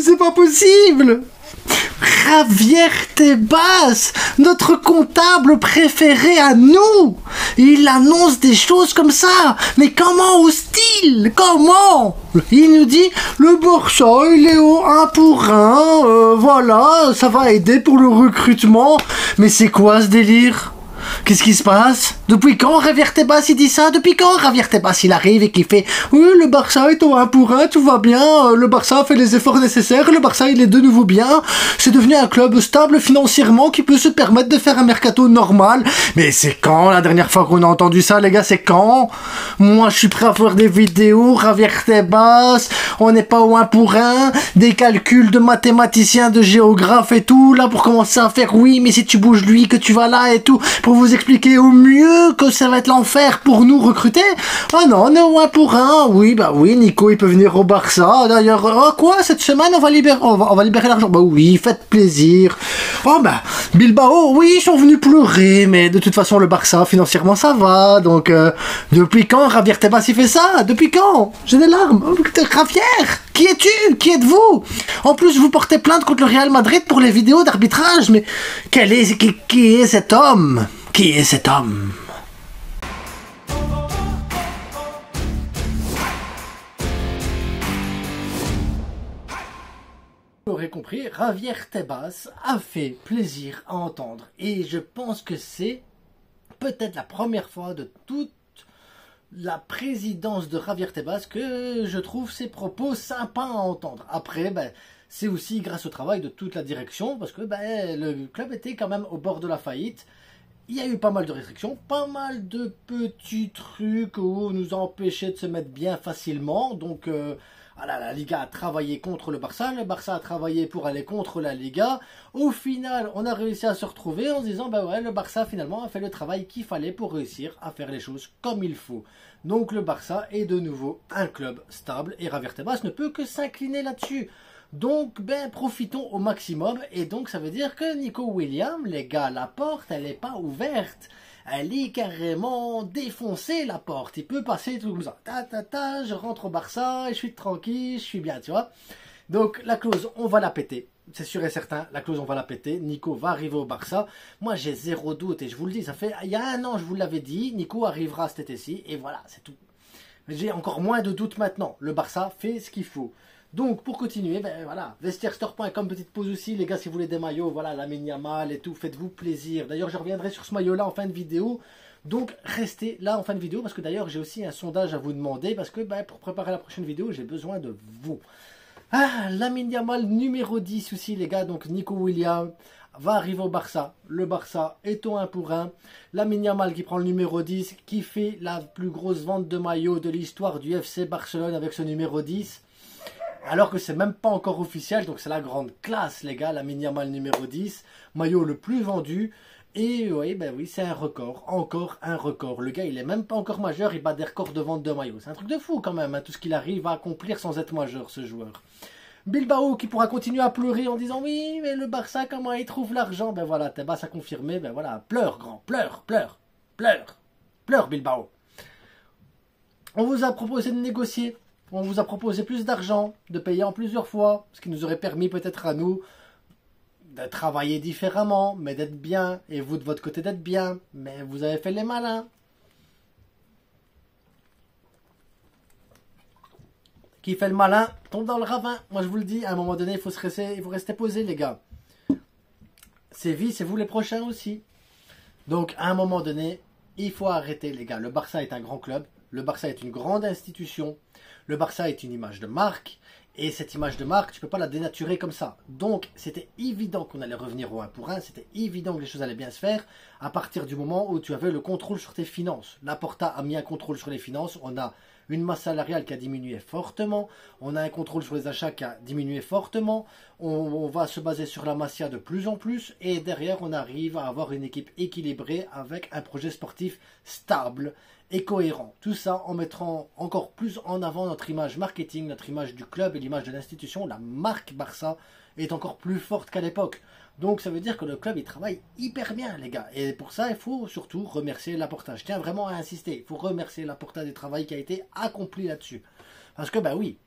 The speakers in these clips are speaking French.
c'est pas possible. Javier Tebas, notre comptable préféré à nous, il annonce des choses comme ça. Mais comment ose-t-il? Comment? Il nous dit, le Barça, il est au 1 pour 1, voilà, ça va aider pour le recrutement. Mais c'est quoi ce délire? Qu'est-ce qui se passe? Depuis quand Javier Tebas il dit ça? Depuis quand Javier Tebas il arrive et qu'il fait oui, le Barça est au 1 pour 1, tout va bien, le Barça fait les efforts nécessaires, le Barça il est de nouveau bien, c'est devenu un club stable financièrement qui peut se permettre de faire un mercato normal. Mais c'est quand la dernière fois qu'on a entendu ça, les gars? C'est quand? Moi je suis prêt à faire des vidéos, Javier Tebas, on n'est pas au 1 pour 1, des calculs de mathématiciens, de géographes et tout, là pour commencer à faire oui, mais si tu bouges lui, que tu vas là et tout, pour vous expliquer au mieux que ça va être l'enfer pour nous recruter. Ah non, on est au 1 pour 1. Oui, bah oui, Nico, il peut venir au Barça. D'ailleurs, quoi, cette semaine, on va libérer l'argent. Bah oui, faites plaisir. Oh bah, Bilbao, oui, ils sont venus pleurer, mais de toute façon, le Barça, financièrement, ça va. Donc, depuis quand Javier Tebas, il fait ça? Depuis quand? J'ai des larmes. Javier, qui es-tu? Qui êtes-vous? En plus, vous portez plainte contre le Real Madrid pour les vidéos d'arbitrage, mais qui est cet homme? Qui est cet homme? Vous l'aurez compris, Javier Tebas a fait plaisir à entendre. Et je pense que c'est peut-être la première fois de toute la présidence de Javier Tebas que je trouve ses propos sympas à entendre. Après, c'est aussi grâce au travail de toute la direction, parce que le club était quand même au bord de la faillite. Il y a eu pas mal de restrictions, pas mal de petits trucs où on nous a empêchés de se mettre bien facilement. Donc la Liga a travaillé contre le Barça a travaillé pour aller contre la Liga. Au final, on a réussi à se retrouver en se disant, ouais, le Barça finalement a fait le travail qu'il fallait pour réussir à faire les choses comme il faut. Donc le Barça est de nouveau un club stable et Javier Tebas ne peut que s'incliner là-dessus. Donc, profitons au maximum. Et donc, ça veut dire que Nico Williams, les gars, la porte, elle n'est pas ouverte. Elle est carrément défoncée, la porte. Il peut passer tout comme ça. Je rentre au Barça, et je suis tranquille, je suis bien, tu vois. Donc, la clause, on va la péter. C'est sûr et certain, la clause, on va la péter. Nico va arriver au Barça. Moi, j'ai zéro doute. Et je vous le dis, ça fait, il y a un an, je vous l'avais dit, Nico arrivera cet été-ci. Et voilà, c'est tout. J'ai encore moins de doute maintenant. Le Barça fait ce qu'il faut. Donc, pour continuer, voilà, vestiairestore.com, petite pause aussi, les gars, si vous voulez des maillots, voilà, Lamine Yamal et tout, faites-vous plaisir. D'ailleurs, je reviendrai sur ce maillot-là en fin de vidéo, donc restez là en fin de vidéo, parce que d'ailleurs, j'ai aussi un sondage à vous demander, parce que pour préparer la prochaine vidéo, j'ai besoin de vous. Ah, Lamine Yamal numéro 10 aussi, les gars, donc Nico Williams va arriver au Barça. Le Barça est au 1 pour 1. Lamine Yamal qui prend le numéro 10, qui fait la plus grosse vente de maillots de l'histoire du FC Barcelone avec ce numéro 10. Alors que c'est même pas encore officiel, donc c'est la grande classe, les gars. Lamine Yamal numéro 10, maillot le plus vendu. Et oui, c'est un record, encore un record. Le gars, il est même pas encore majeur, il bat des records de vente de maillots. C'est un truc de fou quand même, hein, tout ce qu'il arrive à accomplir sans être majeur, ce joueur. Bilbao qui pourra continuer à pleurer en disant oui, mais le Barça, comment il trouve l'argent? Voilà, Tebas a confirmé, voilà, pleure grand, pleure, pleure, pleure, pleure Bilbao. On vous a proposé de négocier. On vous a proposé plus d'argent, de payer en plusieurs fois, ce qui nous aurait permis peut-être à nous de travailler différemment, mais d'être bien, et vous de votre côté d'être bien, mais vous avez fait les malins. Qui fait le malin tombe dans le ravin. Moi je vous le dis, à un moment donné, il faut rester posé, les gars. C'est vie, c'est vous les prochains aussi. Donc à un moment donné, il faut arrêter, les gars. Le Barça est un grand club, le Barça est une grande institution. Le Barça est une image de marque, et cette image de marque, tu ne peux pas la dénaturer comme ça. Donc, c'était évident qu'on allait revenir au 1 pour 1, c'était évident que les choses allaient bien se faire, à partir du moment où tu avais le contrôle sur tes finances. Laporta a mis un contrôle sur les finances, on a une masse salariale qui a diminué fortement, on a un contrôle sur les achats qui a diminué fortement, on va se baser sur la Masia de plus en plus, et derrière, on arrive à avoir une équipe équilibrée avec un projet sportif stable et cohérent. Tout ça en mettant encore plus en avant notre image marketing, notre image du club et l'image de l'institution. La marque Barça est encore plus forte qu'à l'époque. Donc ça veut dire que le club il travaille hyper bien, les gars. Et pour ça, il faut surtout remercier Laporta. Je tiens vraiment à insister. Il faut remercier Laporta du travail qui a été accompli là-dessus. Parce que oui,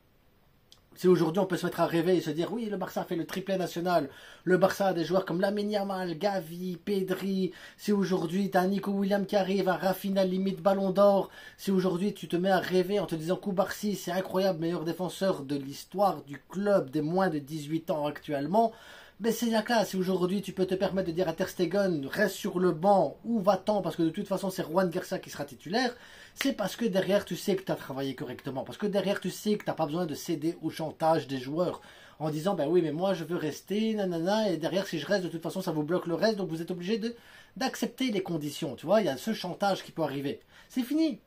Si aujourd'hui on peut se mettre à rêver et se dire oui, le Barça a fait le triplé national, le Barça a des joueurs comme Lamine Yamal, Gavi, Pedri, si aujourd'hui tu as Nico Williams qui arrive, un Rafinha limite ballon d'or, si aujourd'hui tu te mets à rêver en te disant Koubarsi c'est incroyable, meilleur défenseur de l'histoire du club des moins de 18 ans actuellement, mais c'est la classe. Si aujourd'hui tu peux te permettre de dire à Ter Stegen reste sur le banc ou va-t'en parce que de toute façon c'est Juan Garcia qui sera titulaire, c'est parce que derrière tu sais que tu as travaillé correctement, parce que derrière tu sais que tu n'as pas besoin de céder au chantage des joueurs en disant ben oui mais moi je veux rester nanana et derrière si je reste de toute façon ça vous bloque le reste donc vous êtes obligé d'accepter les conditions, tu vois, il y a ce chantage qui peut arriver, c'est fini.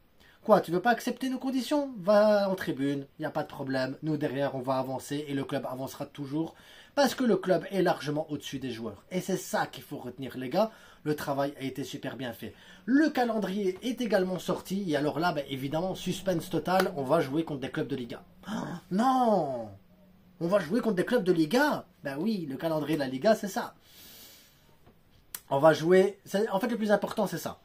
Quoi, tu veux pas accepter nos conditions? Va en tribune, il n'y a pas de problème. Nous, derrière, on va avancer et le club avancera toujours parce que le club est largement au-dessus des joueurs. Et c'est ça qu'il faut retenir, les gars. Le travail a été super bien fait. Le calendrier est également sorti et alors là, ben, évidemment, suspense total, on va jouer contre des clubs de Liga. Oh, non! On va jouer contre des clubs de Liga? Ben oui, le calendrier de la Liga, c'est ça. On va jouer... En fait, le plus important, c'est ça.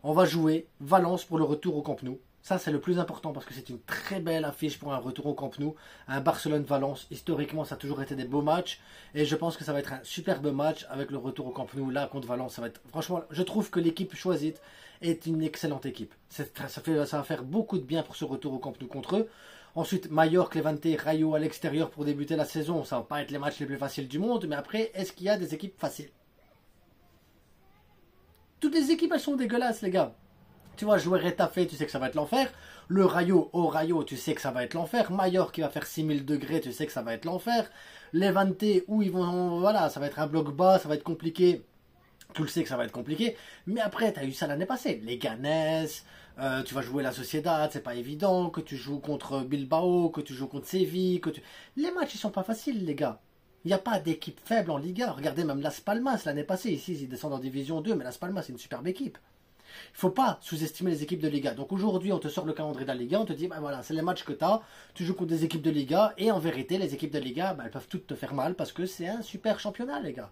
On va jouer Valence pour le retour au Camp Nou. Ça, c'est le plus important parce que c'est une très belle affiche pour un retour au Camp Nou. Un Barcelone-Valence, historiquement, ça a toujours été des beaux matchs. Et je pense que ça va être un superbe match avec le retour au Camp Nou. Là, contre Valence, ça va être... Franchement, je trouve que l'équipe choisie est une excellente équipe. Ça va faire beaucoup de bien pour ce retour au Camp Nou contre eux. Ensuite, Mallorca, Levante, Rayo à l'extérieur pour débuter la saison. Ça va pas être les matchs les plus faciles du monde. Mais après, est-ce qu'il y a des équipes faciles? Toutes les équipes, elles sont dégueulasses, les gars. Tu vois, jouer Retafe, tu sais que ça va être l'enfer. Le Rayo, au Rayo, tu sais que ça va être l'enfer. Mallorca qui va faire 6000 degrés, tu sais que ça va être l'enfer. Levante, où ils vont, voilà, ça va être un bloc bas, ça va être compliqué. Tu le sais que ça va être compliqué. Mais après, tu as eu ça l'année passée. Les Ganes, tu vas jouer la Sociedad, c'est pas évident. Que tu joues contre Bilbao, que tu joues contre Séville. Les matchs, ils sont pas faciles, les gars. Il n'y a pas d'équipe faible en Liga. Regardez même Las Palmas l'année passée. Ici, ils descendent en Division 2, mais Las Palmas, c'est une superbe équipe. Il ne faut pas sous-estimer les équipes de Liga. Donc aujourd'hui, on te sort le calendrier de la Liga, on te dit, ben voilà, c'est les matchs que tu as, tu joues contre des équipes de Liga, et en vérité, les équipes de Liga, ben, elles peuvent toutes te faire mal parce que c'est un super championnat, les gars.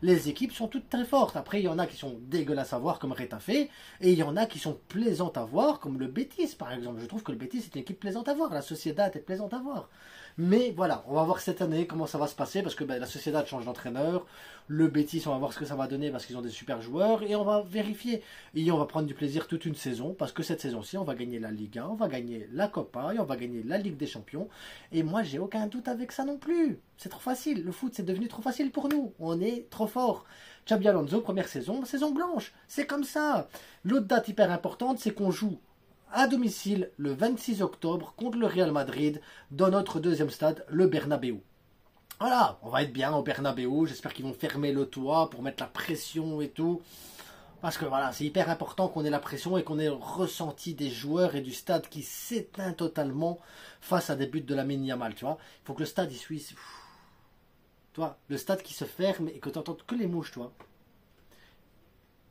Les équipes sont toutes très fortes. Après, il y en a qui sont dégueulasses à voir, comme Retafe, et il y en a qui sont plaisantes à voir, comme le Betis, par exemple. Je trouve que le Betis est une équipe plaisante à voir. La Sociedad est plaisante à voir. Mais voilà, on va voir cette année comment ça va se passer, parce que ben, la Sociedad change d'entraîneur. Le Betis, on va voir ce que ça va donner, parce qu'ils ont des super joueurs, et on va vérifier. Et on va prendre du plaisir toute une saison, parce que cette saison-ci, on va gagner la Liga, on va gagner la Copa, et on va gagner la Ligue des Champions. Et moi, j'ai aucun doute avec ça non plus. C'est trop facile. Le foot, c'est devenu trop facile pour nous. On est trop fort. Xabi Alonso, première saison, saison blanche. C'est comme ça. L'autre date hyper importante, c'est qu'on joue à domicile le 26 octobre contre le Real Madrid dans notre deuxième stade, le Bernabéu. Voilà, on va être bien au Bernabéu. J'espère qu'ils vont fermer le toit pour mettre la pression et tout. Parce que voilà, c'est hyper important qu'on ait la pression et qu'on ait le ressenti des joueurs et du stade qui s'éteint totalement face à des buts de Lamine Yamal, tu vois. Il faut que le stade, il suisse. Tu vois, le stade qui se ferme et que tu n'entends que les mouches, tu vois.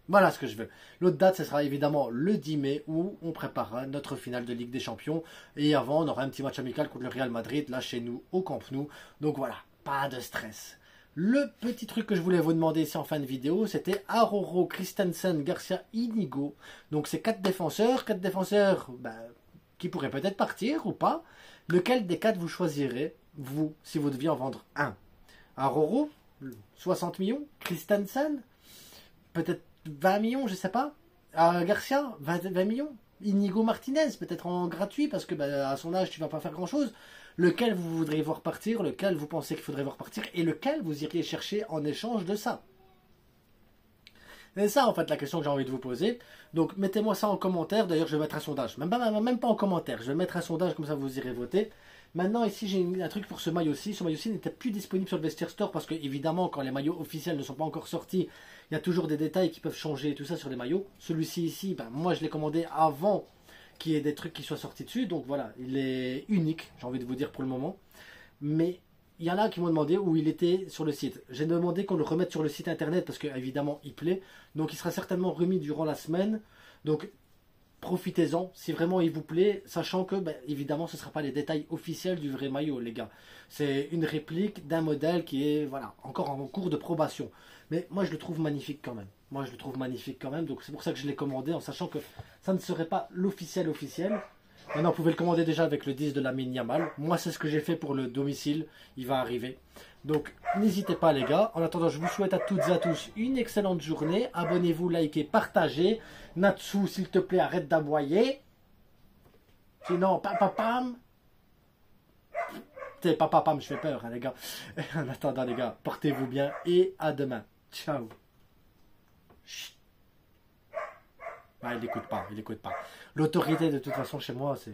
Voilà ce que je veux. L'autre date, ce sera évidemment le 10 mai où on préparera notre finale de Ligue des Champions. Et avant, on aura un petit match amical contre le Real Madrid, là chez nous, au Camp Nou. Donc voilà, pas de stress. Le petit truc que je voulais vous demander ici en fin de vidéo, c'était Aroro, Christensen, Garcia, Inigo. Donc c'est 4 défenseurs ben, qui pourraient peut-être partir ou pas. Lequel des 4 vous choisirez, vous, si vous deviez en vendre un? Aroro, 60 millions. Christensen, peut-être 20 millions, je sais pas. Garcia, 20 millions. Inigo Martinez, peut-être en gratuit, parce que ben, à son âge, tu vas pas faire grand-chose. Lequel vous voudriez voir partir, lequel vous pensez qu'il faudrait voir partir, et lequel vous iriez chercher en échange de ça. C'est ça, en fait, la question que j'ai envie de vous poser. Donc, mettez-moi ça en commentaire. D'ailleurs, je vais mettre un sondage. Même pas en commentaire. Je vais mettre un sondage, comme ça, vous irez voter. Maintenant, ici, j'ai un truc pour ce maillot-ci. Ce maillot-ci n'était plus disponible sur le Vestiaire Store parce que, évidemment, quand les maillots officiels ne sont pas encore sortis, il y a toujours des détails qui peuvent changer et tout ça sur les maillots. Celui-ci, ici, ben, moi, je l'ai commandé avant qu'il y ait des trucs qui soient sortis dessus. Donc, voilà, il est unique, j'ai envie de vous dire pour le moment. Mais il y en a qui m'ont demandé où il était sur le site. J'ai demandé qu'on le remette sur le site internet parce qu'évidemment, il plaît. Donc, il sera certainement remis durant la semaine. Donc, profitez-en si vraiment il vous plaît, sachant que, ben, évidemment, ce ne sera pas les détails officiels du vrai maillot, les gars. C'est une réplique d'un modèle qui est, voilà, encore en cours de probation. Mais moi, je le trouve magnifique quand même. Moi, je le trouve magnifique quand même. Donc, c'est pour ça que je l'ai commandé, en sachant que ça ne serait pas l'officiel officiel. Maintenant, vous pouvez le commander déjà avec le 10 de la mine Yamal. Moi, c'est ce que j'ai fait pour le domicile. Il va arriver. Donc, n'hésitez pas, les gars. En attendant, je vous souhaite à toutes et à tous une excellente journée. Abonnez-vous, likez, partagez. Natsu, s'il te plaît, arrête d'aboyer. Sinon, pam, pam. Tu sais, papa, pam, je fais peur, hein, les gars. En attendant, les gars, portez-vous bien et à demain. Ciao. Chut. Ah, il n'écoute pas, il n'écoute pas. L'autorité, de toute façon, chez moi, c'est...